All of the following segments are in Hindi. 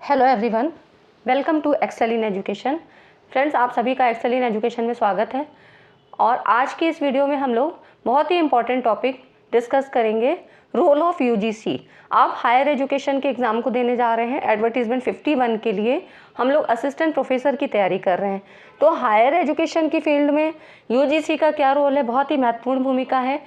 Hello everyone, welcome to excel in education. Friends, आप सभी का एक्सेल इन एजुकेशन में स्वागत है। और आज की इस वीडियो में हम लोग बहुत ही इम्पॉर्टेंट टॉपिक डिस्कस करेंगे, रोल ऑफ यूजीसी। आप हायर एजुकेशन के एग्ज़ाम को देने जा रहे हैं, एडवर्टीजमेंट 51 के लिए हम लोग असिस्टेंट प्रोफेसर की तैयारी कर रहे हैं। तो हायर एजुकेशन की फील्ड में यूजीसी का क्या रोल है? बहुत ही महत्वपूर्ण भूमिका है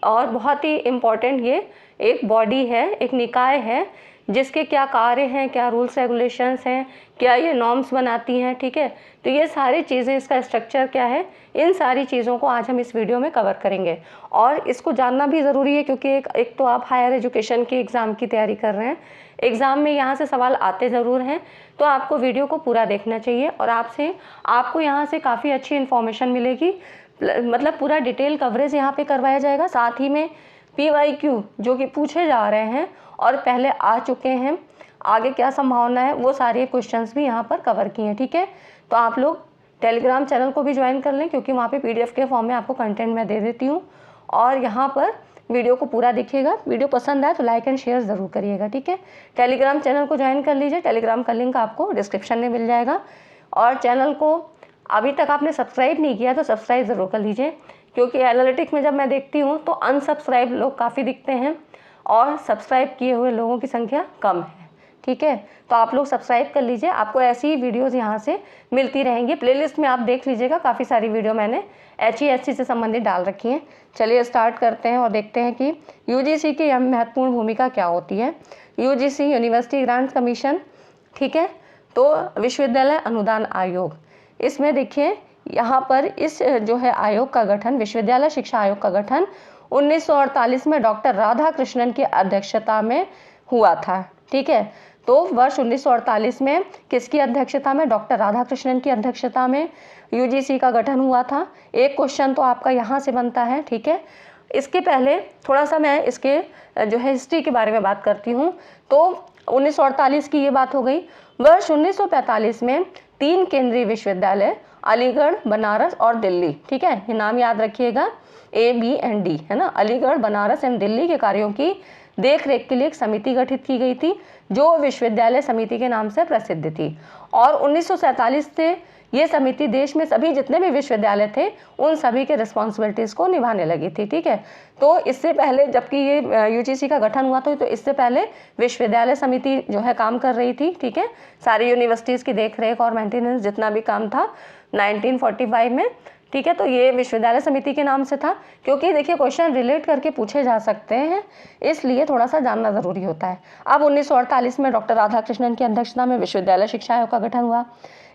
और बहुत ही इम्पॉर्टेंट ये एक बॉडी है, एक निकाय है जिसके क्या कार्य हैं, क्या रूल्स रेगुलेशंस हैं, क्या ये नॉर्म्स बनाती हैं। ठीक है, तो ये सारी चीज़ें, इसका स्ट्रक्चर क्या है, इन सारी चीज़ों को आज हम इस वीडियो में कवर करेंगे। और इसको जानना भी ज़रूरी है क्योंकि एक तो आप हायर एजुकेशन के एग्ज़ाम की तैयारी कर रहे हैं, एग्ज़ाम में यहाँ से सवाल आते ज़रूर हैं, तो आपको वीडियो को पूरा देखना चाहिए और आपको यहाँ से काफ़ी अच्छी इन्फॉर्मेशन मिलेगी। मतलब पूरा डिटेल कवरेज यहाँ पे करवाया जाएगा। साथ ही में PYQ जो कि पूछे जा रहे हैं और पहले आ चुके हैं, आगे क्या संभावना है, वो सारे क्वेश्चंस भी यहाँ पर कवर किए हैं। ठीक है, तो आप लोग टेलीग्राम चैनल को भी ज्वाइन कर लें क्योंकि वहाँ पे PDF के फॉर्म में आपको कंटेंट मैं दे देती हूँ। और यहाँ पर वीडियो को पूरा देखिएगा। वीडियो पसंद आए तो लाइक एंड शेयर ज़रूर करिएगा। ठीक है, टेलीग्राम चैनल को ज्वाइन कर लीजिए। टेलीग्राम का लिंक आपको डिस्क्रिप्शन में मिल जाएगा। और चैनल को अभी तक आपने सब्सक्राइब नहीं किया तो सब्सक्राइब ज़रूर कर लीजिए क्योंकि एनालिटिक्स में जब मैं देखती हूँ तो अनसब्सक्राइब लोग काफ़ी दिखते हैं और सब्सक्राइब किए हुए लोगों की संख्या कम है। ठीक है, तो आप लोग सब्सक्राइब कर लीजिए, आपको ऐसी ही वीडियोज़ यहाँ से मिलती रहेंगी। प्लेलिस्ट में आप देख लीजिएगा, काफ़ी सारी वीडियो मैंने HESC से संबंधित डाल रखी हैं। चलिए स्टार्ट करते हैं और देखते हैं कि UGC की महत्वपूर्ण भूमिका क्या होती है। UGC यूनिवर्सिटी ग्रांट्स कमीशन, ठीक है, तो विश्वविद्यालय अनुदान आयोग। इसमें देखिए यहाँ पर इस जो है आयोग का गठन, विश्वविद्यालय शिक्षा आयोग का गठन 1948 में डॉक्टर राधाकृष्णन की अध्यक्षता में हुआ था। ठीक है, तो वर्ष 1948 में किसकी अध्यक्षता में? डॉक्टर राधाकृष्णन की अध्यक्षता में UGC का गठन हुआ था। एक क्वेश्चन तो आपका यहाँ से बनता है। ठीक है, इसके पहले थोड़ा सा मैं इसके जो है हिस्ट्री के बारे में बात करती हूँ। तो 1948 की ये बात हो गई। वर्ष 1945 में 3 केंद्रीय विश्वविद्यालय, अलीगढ़, बनारस और दिल्ली, ठीक है, ये नाम याद रखिएगा, A, B and D है ना, अलीगढ़, बनारस एवं दिल्ली के कार्यों की देख रेख के लिए एक समिति गठित की गई थी जो विश्वविद्यालय समिति के नाम से प्रसिद्ध थी। और 1947 से ये समिति देश में सभी जितने भी विश्वविद्यालय थे उन सभी के रिस्पॉन्सिबिलिटीज़ को निभाने लगी थी। ठीक है, तो इससे पहले जबकि ये UGC का गठन हुआ था तो इससे पहले विश्वविद्यालय समिति जो है काम कर रही थी। ठीक है, सारी यूनिवर्सिटीज़ की देख रेख और मेंटेनेंस जितना भी काम था 1945 में। ठीक है, तो ये विश्वविद्यालय समिति के नाम से था क्योंकि देखिए क्वेश्चन रिलेट करके पूछे जा सकते हैं, इसलिए थोड़ा सा जानना ज़रूरी होता है। अब 1948 में डॉक्टर राधाकृष्णन की अध्यक्षता में विश्वविद्यालय शिक्षा आयोग का गठन हुआ।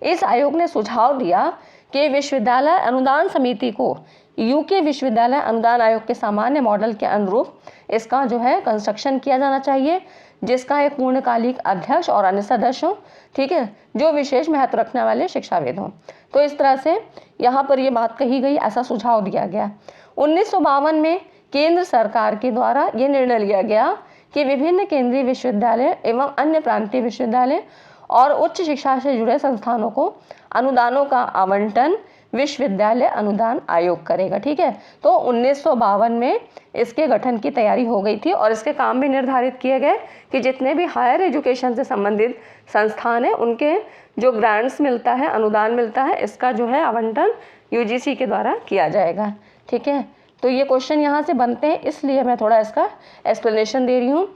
इस आयोग ने सुझाव दिया कि विश्वविद्यालय अनुदान समिति को UK विश्वविद्यालय अनुदान आयोग के सामान्य मॉडल के अनुरूप इसका जो है कंस्ट्रक्शन किया जाना चाहिए, जिसका एक पूर्णकालिक अध्यक्ष और अन्य सदस्य हों, ठीक है, जो विशेष महत्व रखने वाले शिक्षाविद हों। तो इस तरह से यहाँ पर ये बात कही गई, ऐसा सुझाव दिया गया। 1952 में केंद्र सरकार के द्वारा ये निर्णय लिया गया कि विभिन्न केंद्रीय विश्वविद्यालय एवं अन्य प्रांतीय विश्वविद्यालय और उच्च शिक्षा से जुड़े संस्थानों को अनुदानों का आवंटन विश्वविद्यालय अनुदान आयोग करेगा। ठीक है, तो 1952 में इसके गठन की तैयारी हो गई थी और इसके काम भी निर्धारित किए गए कि जितने भी हायर एजुकेशन से संबंधित संस्थान हैं उनके जो ग्रांट्स मिलता है, अनुदान मिलता है, इसका जो है आवंटन UGC के द्वारा किया जाएगा। ठीक है, तो ये क्वेश्चन यहाँ से बनते हैं, इसलिए मैं थोड़ा इसका एक्सप्लेनेशन दे रही हूँ।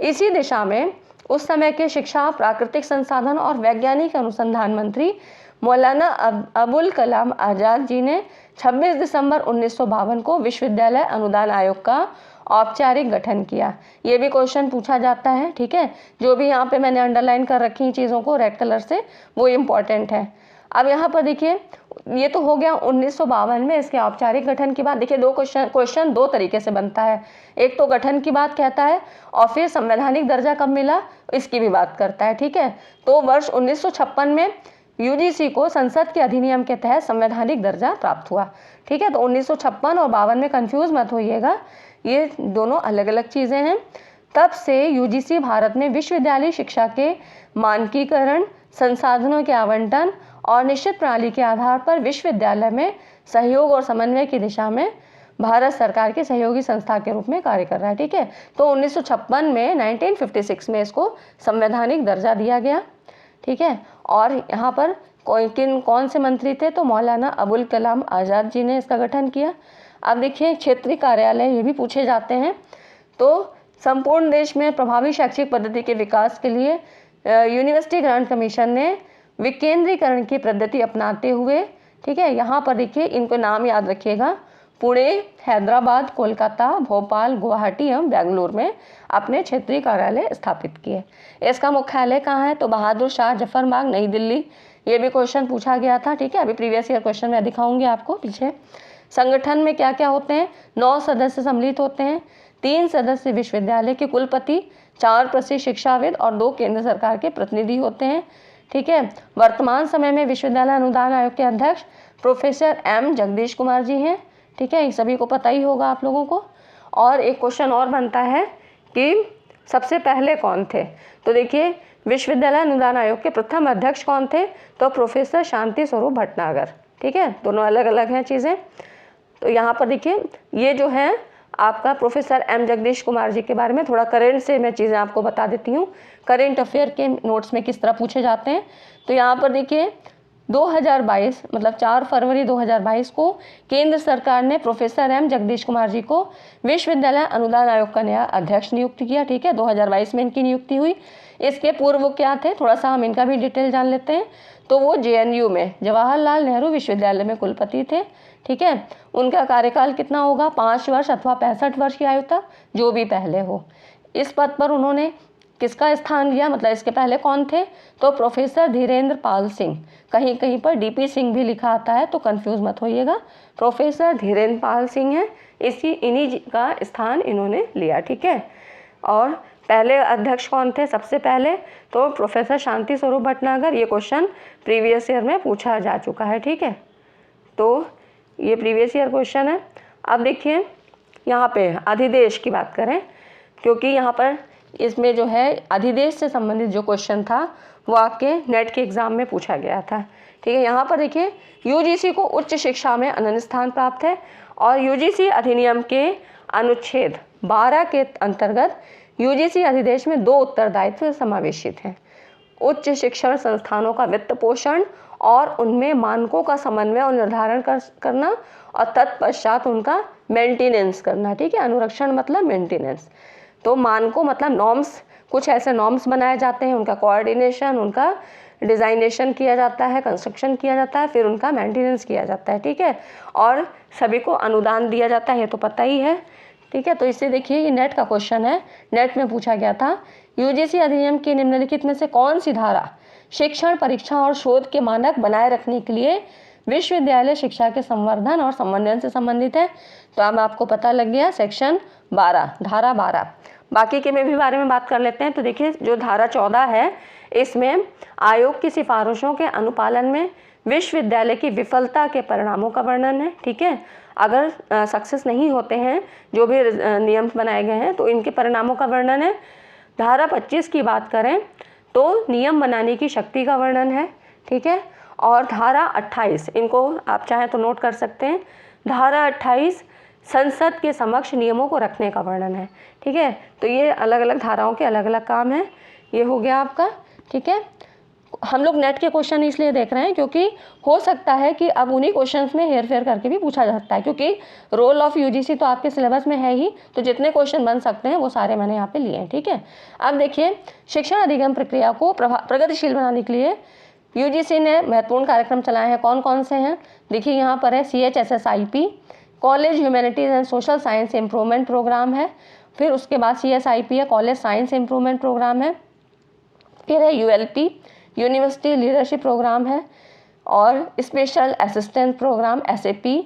इसी दिशा में उस समय के शिक्षा, प्राकृतिक संसाधन और वैज्ञानिक अनुसंधान मंत्री मौलाना अबुल कलाम आज़ाद जी ने 26 दिसंबर 1952 को विश्वविद्यालय अनुदान आयोग का औपचारिक गठन किया। ये भी क्वेश्चन पूछा जाता है। ठीक है, जो भी यहाँ पे मैंने अंडरलाइन कर रखी चीज़ों को रेड कलर से, वो इम्पॉर्टेंट है। अब यहाँ पर देखिए, ये तो हो गया 1952 में इसके औपचारिक गठन की बात। देखिए दो क्वेश्चन दो तरीके से बनता है। एक तो गठन की बात कहता है और फिर संवैधानिक दर्जा कब मिला इसकी भी बात करता है। ठीक है, तो वर्ष 1956 में UGC को संसद के अधिनियम के तहत संवैधानिक दर्जा प्राप्त हुआ। ठीक है, तो 1956 और 52 में कंफ्यूज मत होइएगा, ये दोनों अलग अलग चीज़ें हैं। तब से UGC भारत में विश्वविद्यालय शिक्षा के मानकीकरण, संसाधनों के आवंटन और निश्चित प्रणाली के आधार पर विश्वविद्यालय में सहयोग और समन्वय की दिशा में भारत सरकार की सहयोगी संस्था के रूप में कार्य कर रहा है। ठीक है, तो 1956 में 1956 में इसको संवैधानिक दर्जा दिया गया। ठीक है, और यहाँ पर कौन से मंत्री थे, तो मौलाना अबुल कलाम आज़ाद जी ने इसका गठन किया। अब देखिए क्षेत्रीय कार्यालय ये भी पूछे जाते हैं। तो संपूर्ण देश में प्रभावी शैक्षिक पद्धति के विकास के लिए यूनिवर्सिटी ग्रांट कमीशन ने विकेंद्रीकरण की पद्धति अपनाते हुए, ठीक है, यहाँ पर देखिए इनको नाम याद रखिएगा, पुणे, हैदराबाद, कोलकाता, भोपाल, गुवाहाटी एवं बेंगलुरु में अपने क्षेत्रीय कार्यालय स्थापित किए। इसका मुख्यालय कहाँ है, तो बहादुर शाह जफर बाग, नई दिल्ली। ये भी क्वेश्चन पूछा गया था। ठीक है, अभी प्रीवियस ईयर क्वेश्चन मैं दिखाऊंगी आपको पीछे। संगठन में क्या क्या होते हैं, 9 सदस्य सम्मिलित होते हैं, 3 सदस्य विश्वविद्यालय के कुलपति, 4 प्रसिद्ध शिक्षाविद और 2 केंद्र सरकार के प्रतिनिधि होते हैं। ठीक है, वर्तमान समय में विश्वविद्यालय अनुदान आयोग के अध्यक्ष प्रोफेसर एम जगदीश कुमार जी हैं। ठीक है, ये सभी को पता ही होगा आप लोगों को। और एक क्वेश्चन और बनता है कि सबसे पहले कौन थे, तो देखिए विश्वविद्यालय अनुदान आयोग के प्रथम अध्यक्ष कौन थे, तो प्रोफेसर शांति स्वरूप भटनागर। ठीक है, दोनों अलग अलग हैं चीज़ें। तो यहाँ पर देखिए ये जो है आपका प्रोफेसर एम जगदीश कुमार जी के बारे में थोड़ा करेंट से मैं चीज़ें आपको बता देती हूँ, करेंट अफेयर के नोट्स में किस तरह पूछे जाते हैं। तो यहाँ पर देखिए 2022 मतलब 4 फरवरी 2022 को केंद्र सरकार ने प्रोफेसर एम जगदीश कुमार जी को विश्वविद्यालय अनुदान आयोग का नया अध्यक्ष नियुक्त किया। ठीक है, 2022 में इनकी नियुक्ति हुई। इसके पूर्व वो क्या थे, थोड़ा सा हम इनका भी डिटेल जान लेते हैं। तो वो JNU में जवाहरलाल नेहरू विश्वविद्यालय में कुलपति थे। ठीक है, उनका कार्यकाल कितना होगा, 5 वर्ष अथवा 65 वर्ष की आयु तक, जो भी पहले हो। इस पद पर उन्होंने किसका स्थान लिया, मतलब इसके पहले कौन थे, तो प्रोफेसर धीरेन्द्र पाल सिंह। कहीं कहीं पर DP सिंह भी लिखा आता है तो कंफ्यूज मत होइएगा, प्रोफेसर धीरेन्द्र पाल सिंह हैं, इन्हीं का स्थान इन्होंने लिया। ठीक है, और पहले अध्यक्ष कौन थे सबसे पहले, तो प्रोफेसर शांति स्वरूप भटनागर। ये क्वेश्चन प्रीवियस ईयर में पूछा जा चुका है। ठीक है, तो ये प्रीवियस ईयर क्वेश्चन है। अब देखिए यहाँ पे अधिदेश की बात करें, क्योंकि यहाँ पर इसमें जो है अधिदेश से संबंधित जो क्वेश्चन था वो आपके नेट के एग्ज़ाम में पूछा गया था। ठीक है, यहाँ पर देखिए UGC को उच्च शिक्षा में अनन्य स्थान प्राप्त है और UGC अधिनियम के अनुच्छेद 12 के अंतर्गत UGC अधिदेश में 2 उत्तरदायित्व समावेशित हैं, उच्च शिक्षण संस्थानों का वित्त पोषण और उनमें मानकों का समन्वय और निर्धारण करना और तत्पश्चात उनका मेंटेनेंस करना। ठीक है, अनुरक्षण मतलब मेंटेनेंस। तो मानकों मतलब नॉर्म्स, कुछ ऐसे नॉर्म्स बनाए जाते हैं, उनका कोऑर्डिनेशन, उनका डिज़ाइनेशन किया जाता है, कंस्ट्रक्शन किया जाता है, फिर उनका मेंटेनेंस किया जाता है। ठीक है, और सभी को अनुदान दिया जाता है, ये तो पता ही है। ठीक है, तो इससे देखिए ये नेट का क्वेश्चन है, नेट में पूछा गया था, UGC अधिनियम की निम्नलिखित में से कौन सी धारा शिक्षण, परीक्षा और शोध के मानक बनाए रखने के लिए विश्वविद्यालय शिक्षा के संवर्धन और समन्वयन से संबंधित है। तो अब आपको पता लग गया, सेक्शन 12, धारा 12। बाकी के में भी बारे में बात कर लेते हैं। तो देखिए जो धारा 14 है, इसमें आयोग की सिफारिशों के अनुपालन में विश्वविद्यालय की विफलता के परिणामों का वर्णन है। ठीक है, अगर सक्सेस नहीं होते हैं जो भी नियम बनाए गए हैं तो इनके परिणामों का वर्णन है। धारा 25 की बात करें तो नियम बनाने की शक्ति का वर्णन है। ठीक है, और धारा 28, इनको आप चाहें तो नोट कर सकते हैं, धारा 28 संसद के समक्ष नियमों को रखने का वर्णन है। ठीक है, तो ये अलग अलग धाराओं के अलग अलग काम हैं। ये हो गया आपका। ठीक है, हम लोग नेट के क्वेश्चन इसलिए देख रहे हैं क्योंकि हो सकता है कि अब उन्हीं क्वेश्चंस में हेर फेर करके भी पूछा जा सकता है, क्योंकि रोल ऑफ UGC तो आपके सिलेबस में है ही, तो जितने क्वेश्चन बन सकते हैं वो सारे मैंने यहाँ पे लिए हैं। ठीक है, अब देखिए शिक्षण अधिगम प्रक्रिया को प्रगतिशील बनाने के लिए UGC ने महत्वपूर्ण कार्यक्रम चलाए हैं। कौन कौन से हैं, देखिए यहाँ पर है CHSSIP, college humanities and social science improvement programme है। फिर उसके बाद CSIP है, कॉलेज साइंस इम्प्रूवमेंट प्रोग्राम है। फिर है ULP, यूनिवर्सिटी लीडरशिप प्रोग्राम है, और special assistant programme SAP,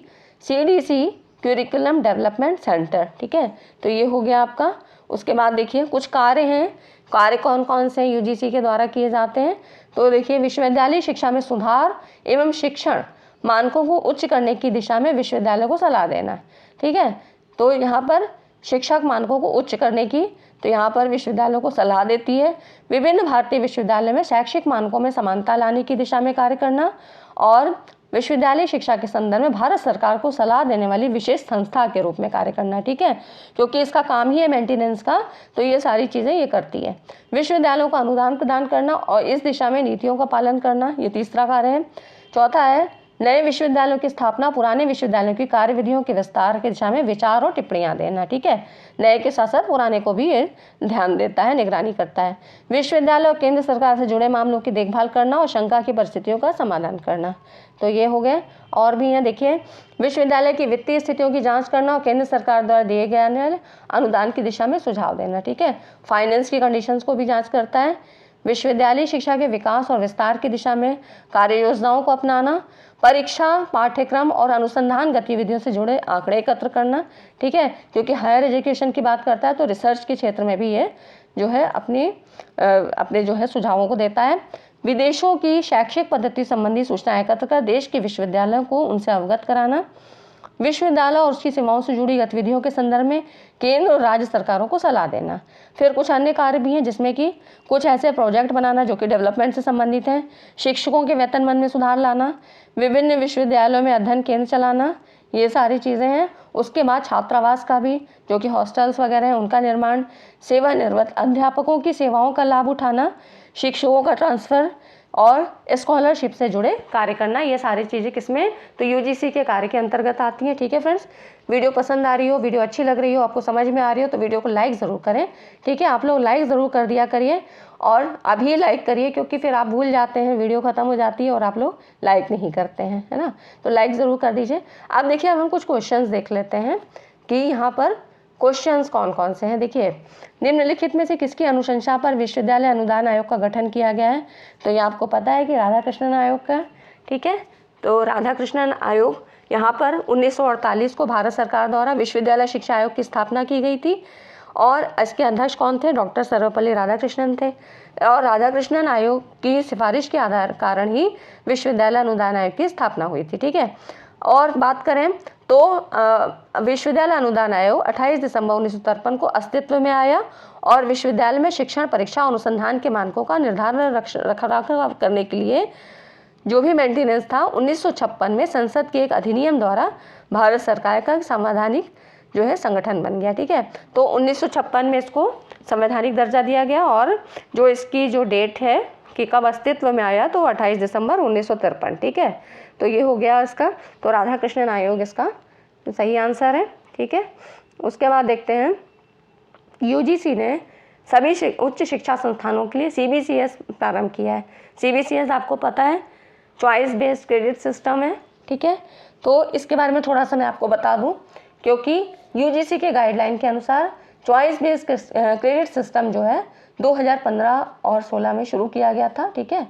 CDC curriculum development centre. ठीक है, तो ये हो गया आपका। उसके बाद देखिए कुछ कार्य हैं, कार्य कौन कौन से UGC के द्वारा किए जाते हैं। तो देखिए विश्वविद्यालय शिक्षा में सुधार एवं शिक्षण मानकों को उच्च करने की दिशा में विश्वविद्यालय को सलाह देना। ठीक है, तो यहाँ पर शिक्षक मानकों को उच्च करने की, तो यहाँ पर विश्वविद्यालयों को सलाह देती है। विभिन्न भारतीय विश्वविद्यालय में शैक्षिक मानकों में समानता लाने की दिशा में कार्य करना, और विश्वविद्यालय शिक्षा के संदर्भ में भारत सरकार को सलाह देने वाली विशेष संस्था के रूप में कार्य करना, ठीक है, क्योंकि इसका काम ही है मेंटेनेंस का, तो ये सारी चीज़ें ये करती है। विश्वविद्यालयों को अनुदान प्रदान करना और इस दिशा में नीतियों का पालन करना, ये तीसरा कार्य है। चौथा है नए विश्वविद्यालयों की स्थापना, पुराने विश्वविद्यालयों की कार्यविधियों के विस्तार की दिशा में विचार और टिप्पणियां देना, ठीक है। नए के साथ साथ पुराने को भी ये ध्यान देता है, निगरानी करता है। विश्वविद्यालय और केंद्र सरकार से जुड़े मामलों की देखभाल करना और शंका की परिस्थितियों का समाधान करना, तो ये हो गए। और भी हैं, देखिए, विश्वविद्यालय की वित्तीय स्थितियों की जांच करना और केंद्र सरकार द्वारा दिए गए अनुदान की दिशा में सुझाव देना, ठीक है। फाइनेंस की कंडीशंस को भी जांच करता है। विश्वविद्यालय शिक्षा के विकास और विस्तार की दिशा में कार्य योजनाओं को अपनाना, परीक्षा, पाठ्यक्रम और अनुसंधान गतिविधियों से जुड़े आंकड़े एकत्र करना, ठीक है, क्योंकि हायर एजुकेशन की बात करता है तो रिसर्च के क्षेत्र में भी ये जो है अपने जो है सुझावों को देता है। विदेशों की शैक्षिक पद्धति संबंधी सूचना एकत्र कर देश के विश्वविद्यालयों को उनसे अवगत कराना। विश्वविद्यालय और उसकी सेवाओं से जुड़ी गतिविधियों के संदर्भ में केंद्र और राज्य सरकारों को सलाह देना। फिर कुछ अन्य कार्य भी हैं, जिसमें कि कुछ ऐसे प्रोजेक्ट बनाना जो कि डेवलपमेंट से संबंधित हैं, शिक्षकों के वेतनमान में सुधार लाना, विभिन्न विश्वविद्यालयों में अध्ययन केंद्र चलाना, ये सारी चीज़ें हैं। उसके बाद छात्रावास का भी, जो कि हॉस्टल्स वगैरह हैं, उनका निर्माण, सेवानिवृत्त अध्यापकों की सेवाओं का लाभ उठाना, शिक्षकों का ट्रांसफ़र और स्कॉलरशिप से जुड़े कार्य करना, ये सारी चीज़ें किसमें, तो यूजीसी के कार्य के अंतर्गत आती हैं, ठीक है फ्रेंड्स। वीडियो पसंद आ रही हो, वीडियो अच्छी लग रही हो, आपको समझ में आ रही हो, तो वीडियो को लाइक ज़रूर करें, ठीक है। आप लोग लाइक ज़रूर कर दिया करिए और अभी लाइक करिए, क्योंकि फिर आप भूल जाते हैं, वीडियो ख़त्म हो जाती है और आप लोग लाइक नहीं करते हैं, है ना, तो लाइक ज़रूर कर दीजिए। अब देखिए, अब हम कुछ क्वेश्चंस देख लेते हैं कि यहाँ पर क्वेश्चंस कौन कौन से हैं। देखिए, निम्नलिखित में से किसकी अनुशंसा पर विश्वविद्यालय अनुदान आयोग का गठन किया गया है, तो ये आपको पता है कि राधाकृष्णन आयोग का, ठीक है। तो राधाकृष्णन आयोग, यहाँ पर 1948 को भारत सरकार द्वारा विश्वविद्यालय शिक्षा आयोग की स्थापना की गई थी और इसके अध्यक्ष कौन थे, डॉक्टर सर्वपल्ली राधाकृष्णन थे। और राधाकृष्णन आयोग की सिफारिश के आधार कारण ही विश्वविद्यालय अनुदान आयोग की स्थापना हुई थी, ठीक है। और बात करें तो विश्वविद्यालय अनुदान आयोग 28 दिसंबर 1953 को अस्तित्व में आया और विश्वविद्यालय में शिक्षण, परीक्षा, अनुसंधान के मानकों का निर्धारण रखरखाव करने के लिए जो भी मेंटेनेंस था, 1956 में संसद के एक अधिनियम द्वारा भारत सरकार का संवैधानिक जो है संगठन बन गया, ठीक है। तो 1956 में इसको संवैधानिक दर्जा दिया गया और जो इसकी जो डेट है कि कब अस्तित्व में आया, तो 28 दिसंबर 1953, ठीक है। तो ये हो गया इसका, तो राधाकृष्णन आयोग इसका सही आंसर है, ठीक है। उसके बाद देखते हैं, यूजीसी ने सभी उच्च शिक्षा संस्थानों के लिए सीबीसीएस प्रारंभ किया है। सीबीसीएस आपको पता है चॉइस बेस्ड क्रेडिट सिस्टम है, ठीक है। तो इसके बारे में थोड़ा सा मैं आपको बता दूं, क्योंकि यूजीसी के गाइडलाइन के अनुसार चॉइस बेस्ड क्रेडिट सिस्टम जो है 2015 और 16 में शुरू किया गया था, ठीक है।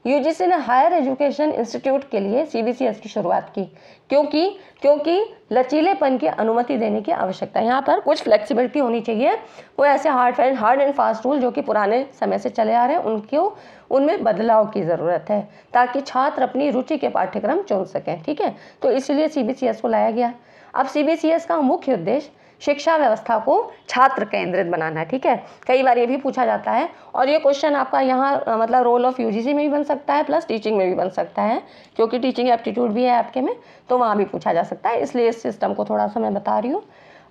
यूजीसी ने हायर एजुकेशन इंस्टीट्यूट के लिए सीबीसीएस की शुरुआत की, क्योंकि लचीलेपन की अनुमति देने की आवश्यकता है। यहाँ पर कुछ फ्लेक्सिबिलिटी होनी चाहिए, वो ऐसे हार्ड एंड फास्ट रूल जो कि पुराने समय से चले आ रहे हैं उनमें बदलाव की ज़रूरत है, ताकि छात्र अपनी रुचि के पाठ्यक्रम चुन सकें, ठीक है। तो इसलिए सीबीसीएस को लाया गया। अब सीबीसीएस का मुख्य उद्देश्य शिक्षा व्यवस्था को छात्र केंद्रित बनाना, ठीक है। कई बार ये भी पूछा जाता है और ये क्वेश्चन आपका यहाँ मतलब रोल ऑफ यूजीसी में भी बन सकता है, प्लस टीचिंग में भी बन सकता है, क्योंकि टीचिंग एप्टीट्यूड भी है आपके में, तो वहाँ भी पूछा जा सकता है। इसलिए इस सिस्टम को थोड़ा सा मैं बता रही हूँ।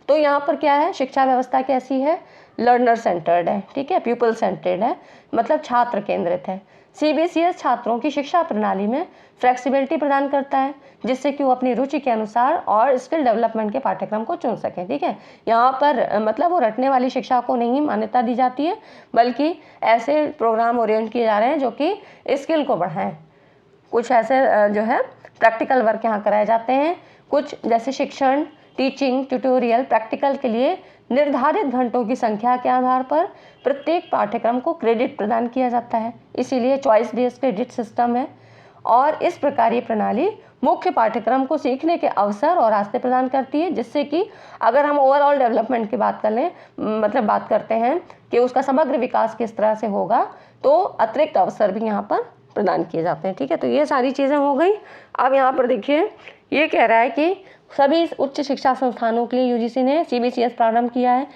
तो यहाँ पर क्या है, शिक्षा व्यवस्था कैसी है, लर्नर सेंटर्ड है, ठीक है, पीपल सेंटर्ड है, मतलब छात्र केंद्रित है। सीबीसीएस छात्रों की शिक्षा प्रणाली में फ्लेक्सिबिलिटी प्रदान करता है, जिससे कि वो अपनी रुचि के अनुसार और स्किल डेवलपमेंट के पाठ्यक्रम को चुन सकें, ठीक है। यहाँ पर मतलब वो रटने वाली शिक्षा को नहीं मान्यता दी जाती है, बल्कि ऐसे प्रोग्राम ओरिएंट किए जा रहे हैं जो कि स्किल को बढ़ाएं। कुछ ऐसे जो है प्रैक्टिकल वर्क यहाँ कराए जाते हैं, कुछ जैसे शिक्षण, टीचिंग, ट्यूटोरियल, प्रैक्टिकल के लिए निर्धारित घंटों की संख्या के आधार पर प्रत्येक पाठ्यक्रम को क्रेडिट प्रदान किया जाता है, इसीलिए चॉइस बेस्ड क्रेडिट सिस्टम है। और इस प्रकार ये प्रणाली मुख्य पाठ्यक्रम को सीखने के अवसर और रास्ते प्रदान करती है, जिससे कि अगर हम ओवरऑल डेवलपमेंट की बात कर लें, मतलब बात करते हैं कि उसका समग्र विकास किस तरह से होगा, तो अतिरिक्त अवसर भी यहाँ पर प्रदान किए जाते हैं, ठीक है। तो ये सारी चीज़ें हो गई। अब यहाँ पर देखिए, ये कह रहा है कि सभी उच्च शिक्षा संस्थानों के लिए यूजीसी ने सीबीसीएस प्रारंभ किया है,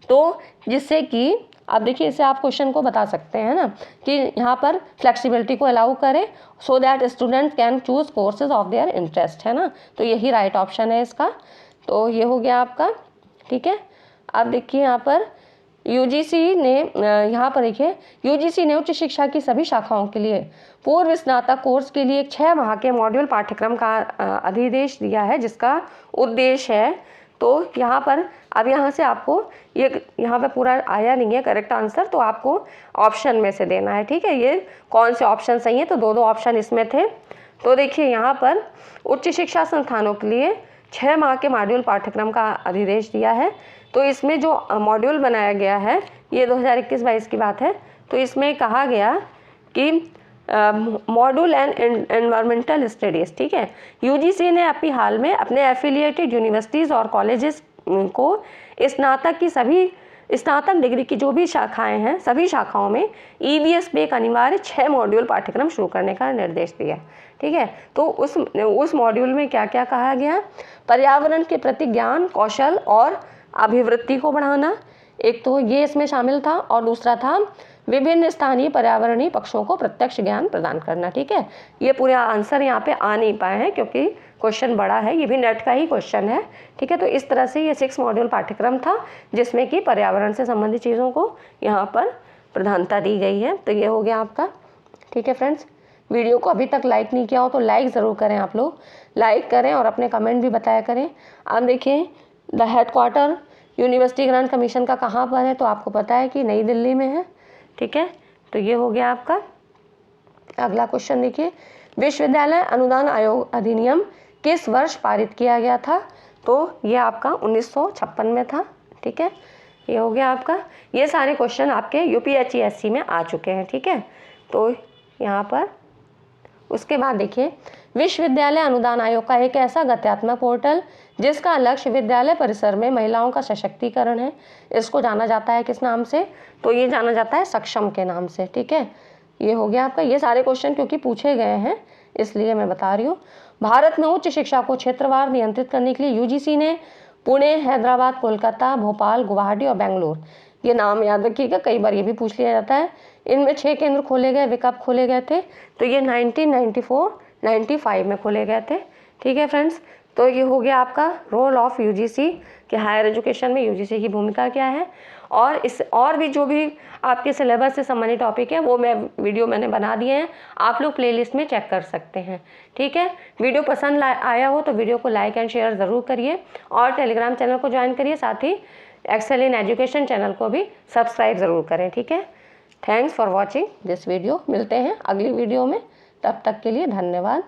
तो जिससे कि अब देखिए इससे आप क्वेश्चन को बता सकते हैं ना कि यहाँ पर फ्लेक्सिबिलिटी को अलाउ करें so that student can choose courses of their interest, है ना। तो यही राइट ऑप्शन है इसका। तो ये हो गया आपका, ठीक है। अब देखिए यहाँ पर यूजीसी ने यहाँ पर देखिए यूजीसी ने उच्च शिक्षा की सभी शाखाओं के लिए पूर्व स्नातक कोर्स के लिए एक 6 माह के मॉड्यूल पाठ्यक्रम का अधिदेश दिया है, जिसका उद्देश्य है। तो यहाँ पर अब यहाँ से आपको ये यहाँ पे पूरा आया नहीं है करेक्ट आंसर, तो आपको ऑप्शन में से देना है, ठीक है। ये कौन से ऑप्शन सही है, तो 2 ऑप्शन इसमें थे। तो देखिए यहाँ पर उच्च शिक्षा संस्थानों के लिए 6 माह के मॉड्यूल पाठ्यक्रम का अधिदेश दिया है। तो इसमें जो मॉड्यूल बनाया गया है ये 2021-22 की बात है। तो इसमें कहा गया कि मॉड्यूल एंड एनवायरमेंटल स्टडीज़, ठीक है। यूजीसी ने अभी हाल में अपने एफिलिएटेड यूनिवर्सिटीज़ और कॉलेजेस को स्नातक डिग्री की जो भी शाखाएं हैं सभी शाखाओं में ईवीएस पे एक अनिवार्य 6 मॉड्यूल पाठ्यक्रम शुरू करने का निर्देश दिया, ठीक है। तो उस मॉड्यूल में क्या क्या कहा गया, पर्यावरण के प्रति ज्ञान, कौशल और अभिवृत्ति को बढ़ाना, एक तो ये इसमें शामिल था, और दूसरा था विभिन्न स्थानीय पर्यावरणीय पक्षों को प्रत्यक्ष ज्ञान प्रदान करना, ठीक है। ये पूरा आंसर यहाँ पे आ नहीं पाए हैं क्योंकि क्वेश्चन बड़ा है, ये भी नेट का ही क्वेश्चन है, ठीक है। तो इस तरह से ये 6 मॉड्यूल पाठ्यक्रम था जिसमें कि पर्यावरण से संबंधित चीज़ों को यहाँ पर प्रधानता दी गई है। तो ये हो गया आपका, ठीक है फ्रेंड्स। वीडियो को अभी तक लाइक नहीं किया हो तो लाइक ज़रूर करें, आप लोग लाइक करें और अपने कमेंट भी बताया करें। अब देखिए the headquarter university grant commission का कहाँ पर है, तो आपको पता है कि नई दिल्ली में है, ठीक है। तो ये हो गया आपका। अगला क्वेश्चन देखिए, विश्वविद्यालय अनुदान आयोग अधिनियम किस वर्ष पारित किया गया था, तो ये आपका 1956 में था, ठीक है। ये हो गया आपका। ये सारे क्वेश्चन आपके यूपीएससी में आ चुके हैं, ठीक है। तो यहाँ पर उसके बाद देखिए, विश्वविद्यालय अनुदान आयोग का एक ऐसा गत्यात्मक पोर्टल जिसका लक्ष्य विद्यालय परिसर में महिलाओं का सशक्तिकरण है, इसको जाना जाता है किस नाम से, तो ये जाना जाता है सक्षम के नाम से, ठीक है। ये हो गया आपका। ये सारे क्वेश्चन क्योंकि पूछे गए हैं इसलिए मैं बता रही हूँ। भारत में उच्च शिक्षा को क्षेत्रवार नियंत्रित करने के लिए यूजीसी ने पुणे, हैदराबाद, कोलकाता, भोपाल, गुवाहाटी और बेंगलोर, ये नाम याद रखिएगा, कई बार ये भी पूछ लिया जाता है, इनमें 6 केंद्र खोले गए। वे कब खोले गए थे, तो ये 1994-95 में खोले गए थे, ठीक है फ्रेंड्स। तो ये हो गया आपका रोल ऑफ यूजीसी कि हायर एजुकेशन में यूजीसी की भूमिका क्या है। और भी जो भी आपके सिलेबस से संबंधित टॉपिक है वो वीडियो मैंने बना दिए हैं, आप लोग प्लेलिस्ट में चेक कर सकते हैं, ठीक है। वीडियो पसंद आया हो तो वीडियो को लाइक एंड शेयर ज़रूर करिए और टेलीग्राम चैनल को ज्वाइन करिए, साथ ही एक्सेल इन एजुकेशन चैनल को भी सब्सक्राइब ज़रूर करें, ठीक है। Thanks for watching this video. मिलते हैं अगली वीडियो में, तब तक के लिए धन्यवाद।